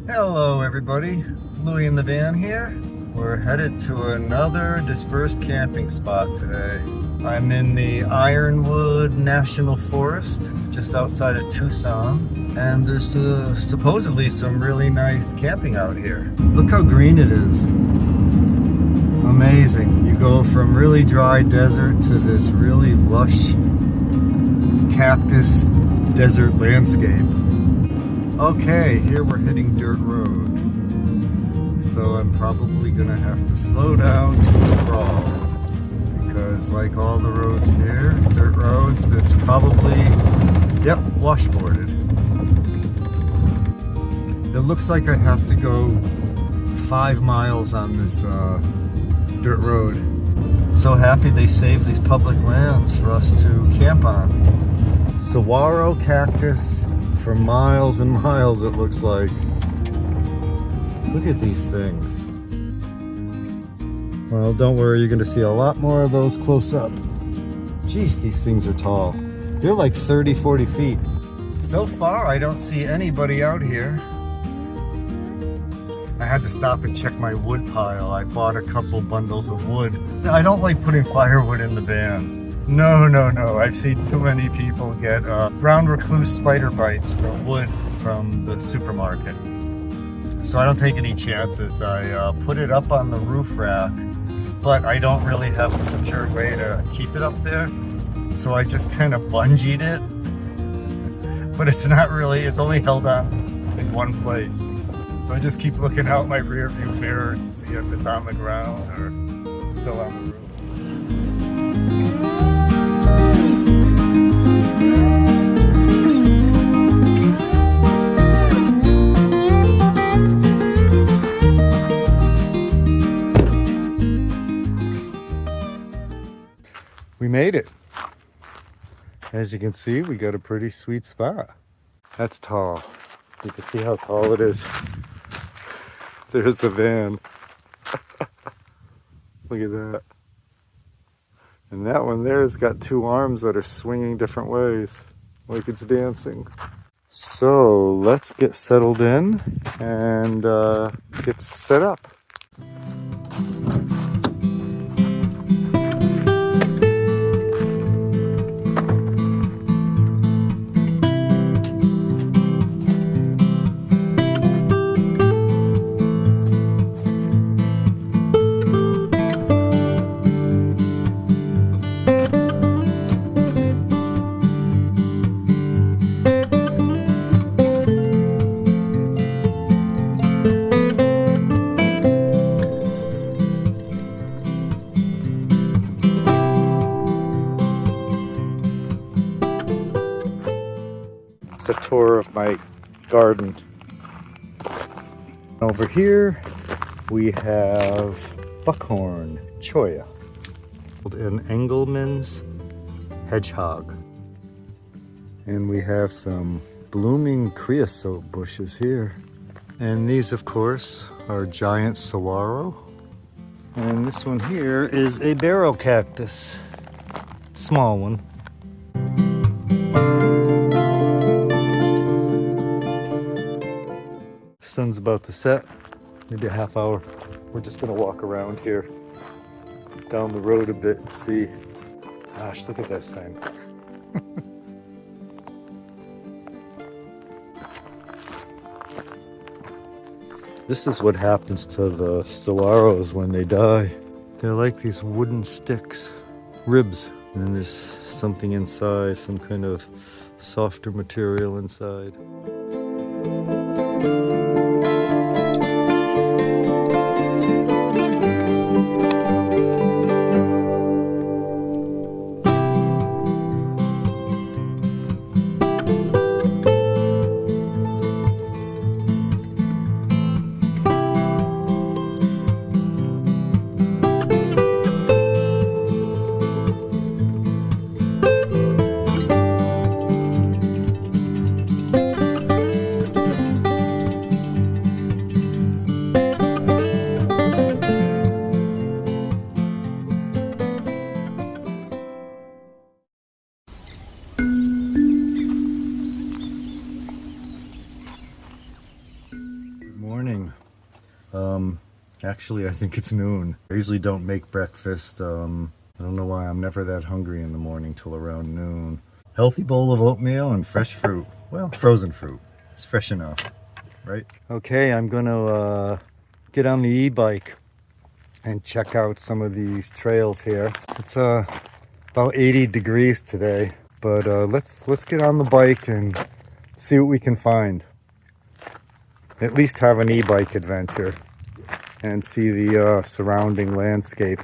Hello everybody, Louie in the van here. We're headed to another dispersed camping spot today. I'm in the Ironwood National Forest, just outside of Tucson, and there's supposedly some really nice camping out here. Look how green it is. Amazing. You go from really dry desert to this really lush cactus desert landscape. Okay, here we're hitting dirt road. So I'm probably gonna have to slow down to crawl. Because like all the roads here, dirt roads, it's probably, yep, washboarded. It looks like I have to go 5 miles on this dirt road. So happy they saved these public lands for us to camp on. Saguaro cactus for miles and miles, it looks like. Look at these things. Well, don't worry, you're gonna see a lot more of those close up. Jeez, these things are tall. They're like 30, 40 feet. So far, I don't see anybody out here. I had to stop and check my wood pile. I bought a couple bundles of wood. I don't like putting firewood in the van. No. I've seen too many people get brown recluse spider bites from wood from the supermarket. So I don't take any chances. I put it up on the roof rack, but I don't really have a secure way to keep it up there. So I just kind of bungeed it. But it's not really, it's only held on in one place. So I just keep looking out my rear view mirror to see if it's on the ground or still on the roof. We made it. As you can see, we got a pretty sweet spot. That's tall. You can see how tall it is. There's the van. Look at that. And that one there's got 2 arms that are swinging different ways, like it's dancing. So let's get settled in and get set up. A tour of my garden. Over here we have buckhorn cholla and Engelmann's hedgehog, and we have some blooming creosote bushes here, and these of course are giant saguaro, and this one here is a barrel cactus, small one. Sun's about to set, maybe a half hour. We're just gonna walk around here, down the road a bit and see. Gosh, look at this thing. This is what happens to the saguaros when they die. They're like these wooden sticks, ribs, and then there's something inside, some kind of softer material inside. Morning. Actually, I think it's noon. I usually don't make breakfast. I don't know why I'm never that hungry in the morning till around noon. Healthy bowl of oatmeal and fresh fruit. Well, frozen fruit. It's fresh enough, right? Okay, I'm gonna get on the e-bike and check out some of these trails here. It's about 80 degrees today, but let's get on the bike and see what we can find. At least have an e-bike adventure and see the surrounding landscape.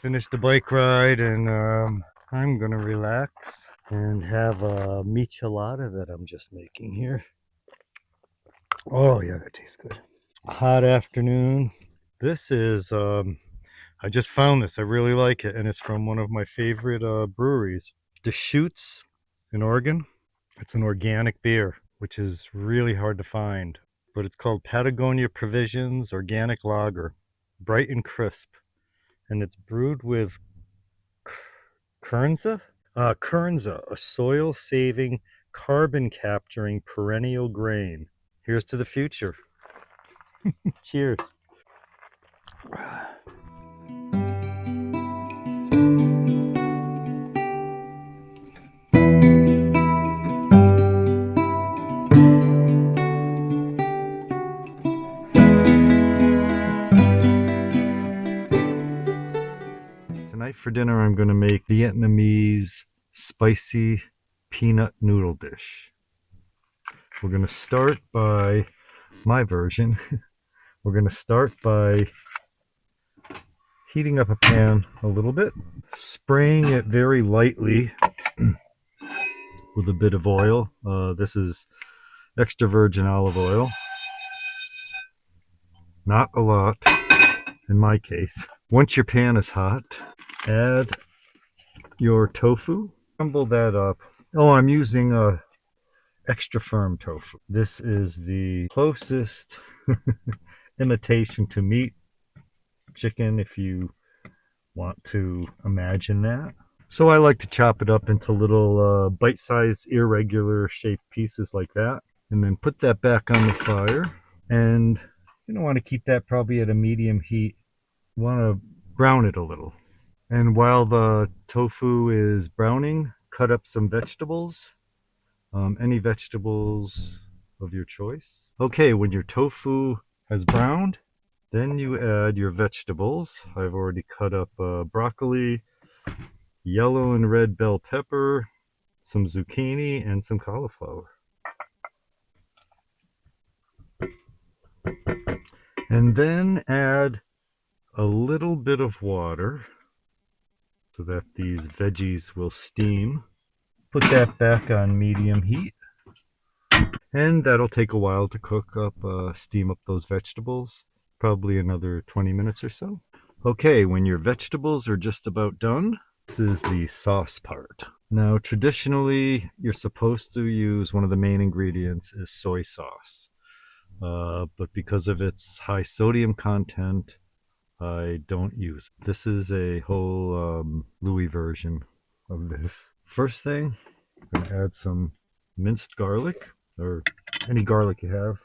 Finished the bike ride, and I'm gonna relax and have a michelada that I'm just making here. Oh yeah, that tastes good. Hot afternoon. This is I just found this. I really like it, and it's from one of my favorite breweries, Deschutes in Oregon. It's an organic beer, which is really hard to find, but it's called Patagonia Provisions Organic Lager, bright and crisp. And it's brewed with Kernza? Kernza, a soil-saving, carbon-capturing perennial grain. Here's to the future. Cheers. Tonight for dinner, I'm going to make Vietnamese spicy peanut noodle dish. We're going to start by, my version, we're going to start by heating up a pan a little bit, spraying it very lightly with a bit of oil. This is extra virgin olive oil. Not a lot in my case. Once your pan is hot, add your tofu. Crumble that up. Oh, I'm using a extra firm tofu. This is the closest imitation to meat chicken, if you want to imagine that. So I like to chop it up into little bite-sized irregular shaped pieces like that, and then put that back on the fire. And you don't want to keep that probably at a medium heat. You want to brown it a little. And while the tofu is browning, cut up some vegetables. Any vegetables of your choice. Okay, when your tofu has browned, then you add your vegetables. I've already cut up broccoli, yellow and red bell pepper, some zucchini, and some cauliflower. And then add a little bit of water so that these veggies will steam. Put that back on medium heat. And that'll take a while to cook up, steam up those vegetables. Probably another 20 minutes or so. Okay, when your vegetables are just about done, this is the sauce part. Now, traditionally, you're supposed to use one of the main ingredients is soy sauce. But because of its high sodium content, I don't use it. This is a whole Louis version of this. First thing, I'm going to add some minced garlic, or any garlic you have,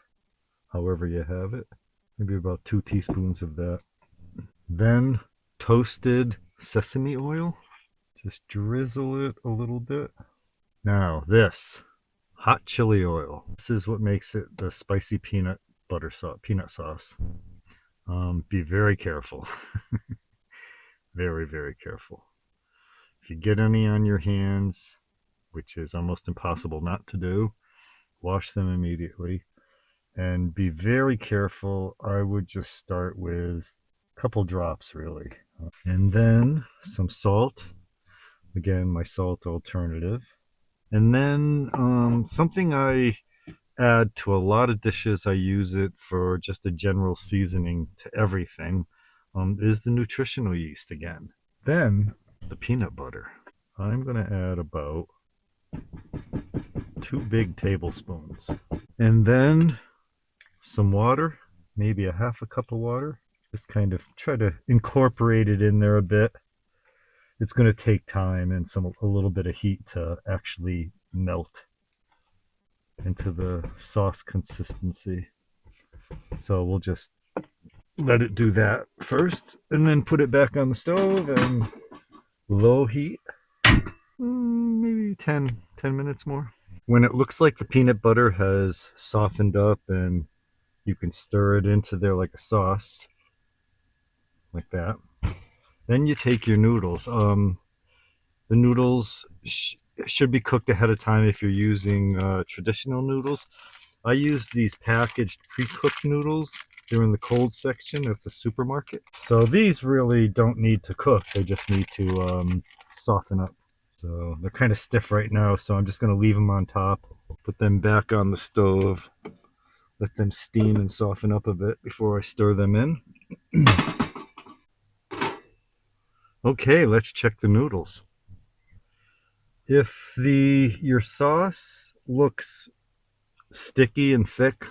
however you have it. Maybe about 2 teaspoons of that. Then toasted sesame oil. Just drizzle it a little bit. Now this, hot chili oil. This is what makes it the spicy peanut butter sauce, peanut sauce. Be very careful. Very, very careful. If you get any on your hands, which is almost impossible not to do, wash them immediately. And be very careful. I would just start with a couple drops, really. And then some salt. Again, my salt alternative. And then something I add to a lot of dishes, I use it for just a general seasoning to everything, is the nutritional yeast again. Then the peanut butter. I'm going to add about 2 big tablespoons. And then some water, maybe a half a cup of water. Just kind of try to incorporate it in there a bit. It's going to take time and a little bit of heat to actually melt into the sauce consistency. So we'll just let it do that first and then put it back on the stove and low heat. Maybe 10 minutes more. When it looks like the peanut butter has softened up and you can stir it into there like a sauce, like that, then you take your noodles. The noodles should be cooked ahead of time if you're using traditional noodles. I use these packaged pre-cooked noodles. They're in the cold section of the supermarket. So these really don't need to cook. They just need to soften up. So they're kind of stiff right now, so I'm just going to leave them on top. Put them back on the stove. Let them steam and soften up a bit before I stir them in. Okay, let's check the noodles. If your sauce looks sticky and thick,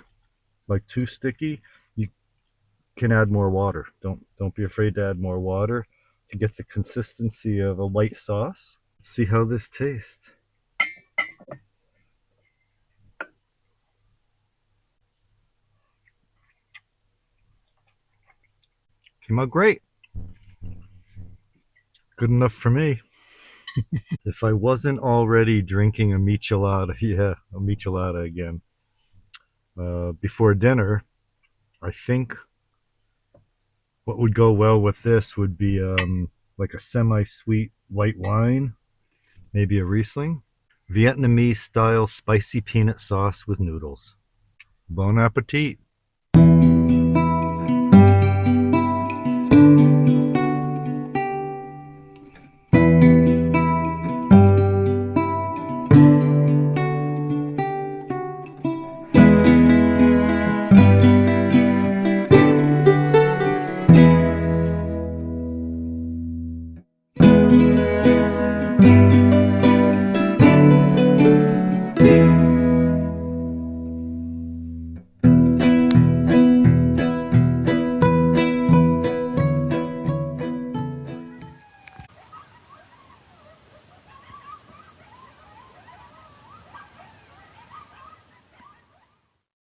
like too sticky, you can add more water. Don't be afraid to add more water to get the consistency of a light sauce. Let's see how this tastes. Came out great. Good enough for me. If I wasn't already drinking a michelada, yeah, a michelada again, before dinner, I think what would go well with this would be like a semi-sweet white wine, maybe a Riesling. Vietnamese style spicy peanut sauce with noodles. Bon appetit.